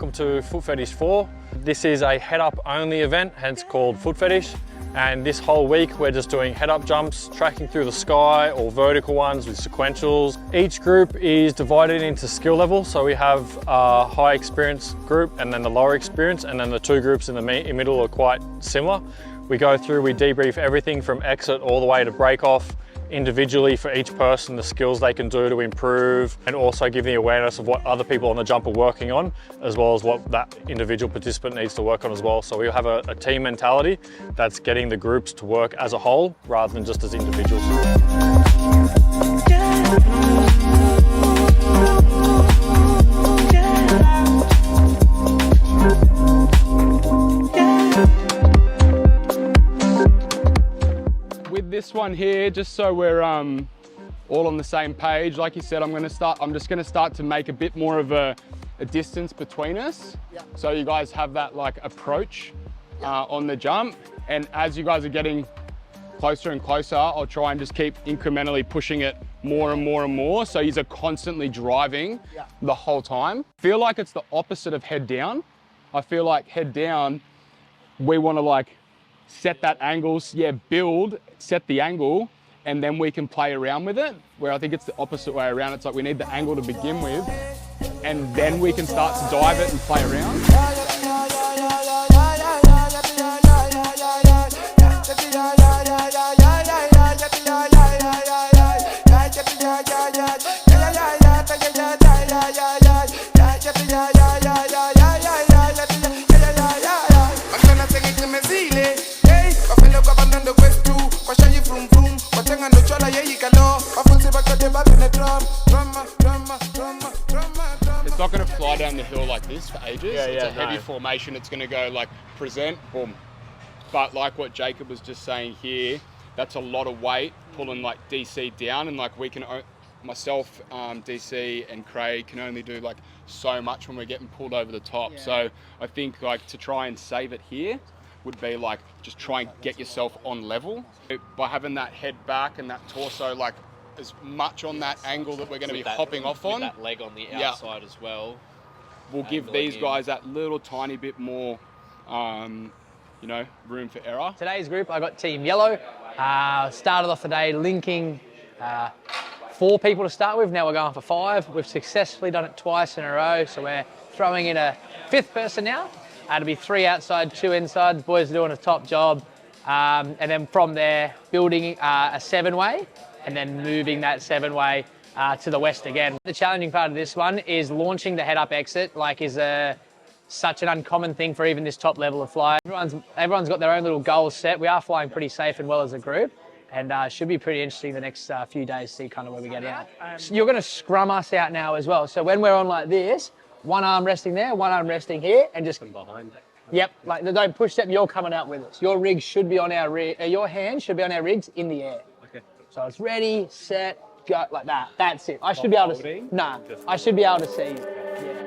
welcome to Foot Fetish 4. This is a head-up only event, hence called Foot Fetish. And this whole week we're just doing head-up jumps, tracking through the sky, or vertical ones with sequentials. Each group is divided into skill levels, so we have a high experience group and then the lower experience, and then the two groups in the middle are quite similar. We go through, we debrief everything from exit all the way to break off, individually for each person, the skills they can do to improve, and also give the awareness of what other people on the jump are working on, as well as what that individual participant needs to work on as well. So we have a team mentality that's getting the groups to work as a whole rather than just as individuals. This one here, just so we're all on the same page, like you said, I'm just gonna start to make a bit more of a distance between us. Yeah. So you guys have that like approach on the jump. And as you guys are getting closer and closer, I'll try and just keep incrementally pushing it more and more and more. So you're constantly driving the whole time. I feel like it's the opposite of head down. I feel like head down, we wanna like set that angle, build, set the angle, and then we can play around with it. Where I think it's the opposite way around. It's like we need the angle to begin with, and then we can start to dive it and play around. It's not going to fly down the hill like this for ages. It's a heavy formation. It's going to go like present, boom. But like what Jacob was just saying here, that's a lot of weight pulling like DC down, and like we can, myself, DC and Craig can only do like so much when we're getting pulled over the top. Yeah. So I think like to try and save it here would be like just try and get yourself on level by having that head back and that torso like as much on that angle that we're going to be hopping off on. That leg on the outside as well. We'll give these guys that little tiny bit more, you know, room for error. Today's group, I got Team Yellow. Started off the day linking 4 people to start with. Now we're going for 5. We've successfully done it twice in a row, so we're throwing in a 5th person now. It'll be 3 outside, 2 inside. The boys are doing a top job. And then from there, building a 7-way, and then moving that 7-way to the west again. The challenging part of this one is launching the head-up exit, like is such an uncommon thing for even this top level of fly. Everyone's got their own little goals set. We are flying pretty safe and well as a group, and should be pretty interesting the next few days to see kind of where we get out. So you're going to scrum us out now as well. So when we're on like this, one arm resting there, one arm resting here, and just behind. Yep, like don't push step. You're coming out with us. Your rig should be on our your hand should be on our rigs in the air. Okay. So it's ready, set, go, like that. That's it. I should be able to. Nah, I should be able to see you. Yeah.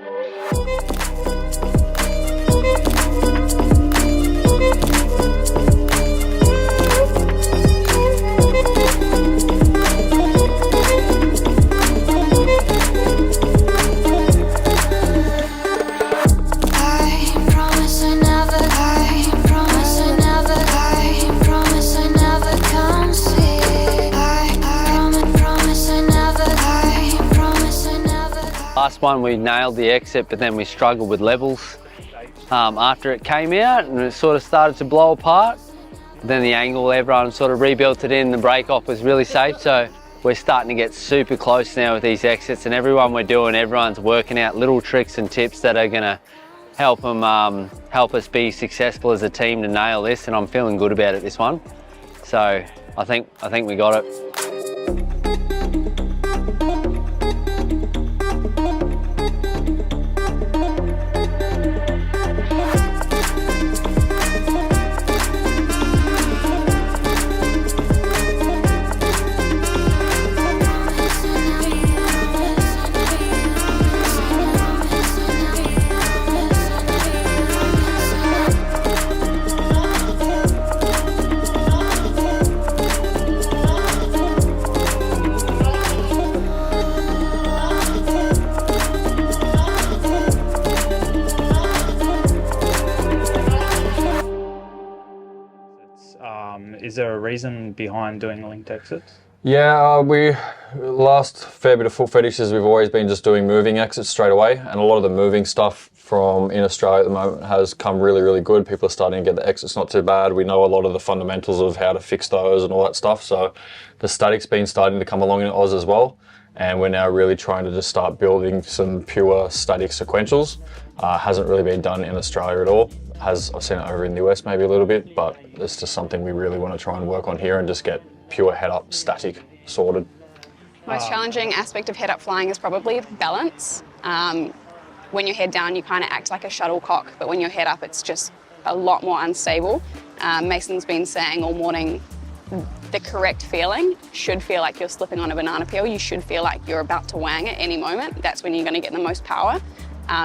Last one we nailed the exit, but then we struggled with levels after it came out, and it sort of started to blow apart. Then the angle, everyone sort of rebuilt it in, the break off was really safe, so we're starting to get super close now with these exits, and everyone's working out little tricks and tips that are going to help us be successful as a team to nail this, and I'm feeling good about it this one. So I think we got it. Is there a reason behind doing linked exits? Yeah, we last fair bit of Foot Fetishes, we've always been just doing moving exits straight away, and a lot of the moving stuff from in Australia at the moment has come really, really good. People are starting to get the exits not too bad. We know a lot of the fundamentals of how to fix those and all that stuff. So the static's been starting to come along in Oz as well, and we're now really trying to just start building some pure static sequentials. Hasn't really been done in Australia at all. I've seen it over in the US maybe a little bit, but it's just something we really want to try and work on here and just get pure head-up static sorted. Most challenging aspect of head-up flying is probably balance. When you're head down, you kind of act like a shuttlecock, but when you're head up, it's just a lot more unstable. Mason's been saying all morning, the correct feeling should feel like you're slipping on a banana peel. You should feel like you're about to wang at any moment. That's when you're going to get the most power.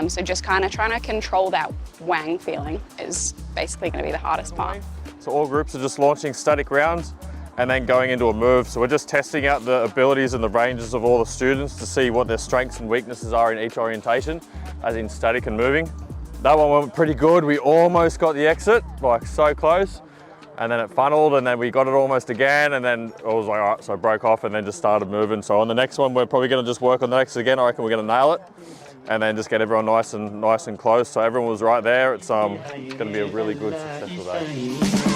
So just kind of trying to control that wang feeling is basically going to be the hardest part. So all groups are just launching static rounds and then going into a move. So we're just testing out the abilities and the ranges of all the students to see what their strengths and weaknesses are in each orientation, as in static and moving. That one went pretty good. We almost got the exit, like so close. And then it funneled, and then we got it almost again, and then I was like, all right, so I broke off and then just started moving. So on the next one, we're probably gonna just work on the exit again. I reckon we're gonna nail it, and then just get everyone nice and close. So everyone was right there. It's gonna be a really good, successful day.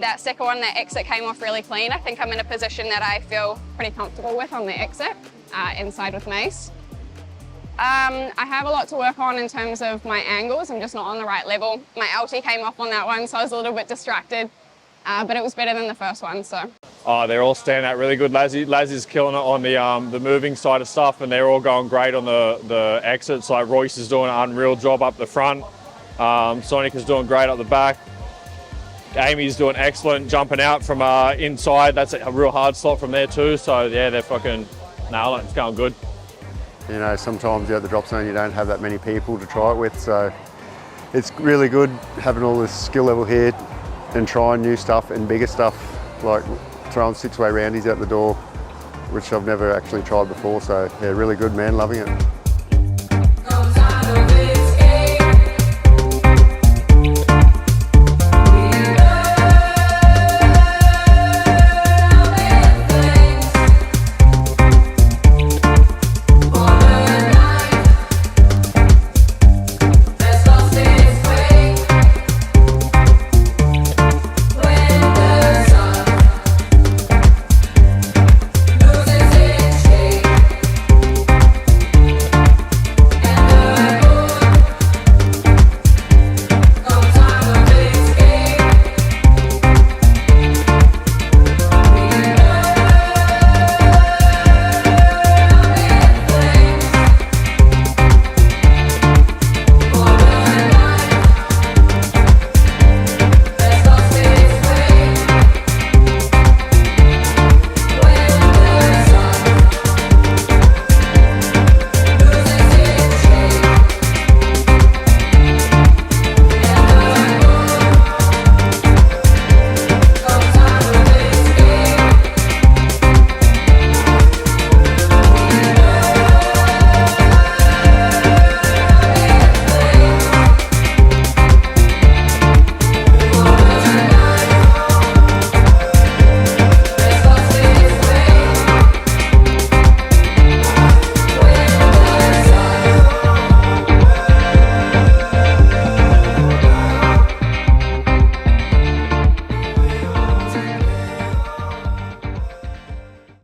That second one, that exit came off really clean. I think I'm in a position that I feel pretty comfortable with on the exit, inside with Mace. I have a lot to work on in terms of my angles. I'm just not on the right level. My LT came off on that one, so I was a little bit distracted, but it was better than the first one, so. Oh, they're all standing out really good. Lazzy's killing it on the moving side of stuff, and they're all going great on the exits. Like Royce is doing an unreal job up the front. Sonic is doing great up the back. Amy's doing excellent jumping out from inside. That's a real hard slot from there too. So yeah, they're fucking nailing it. It's going good. You know, sometimes you're at the drop zone, you don't have that many people to try it with. So it's really good having all this skill level here and trying new stuff and bigger stuff, like throwing 6-way roundies out the door, which I've never actually tried before. So yeah, really good, man, loving it.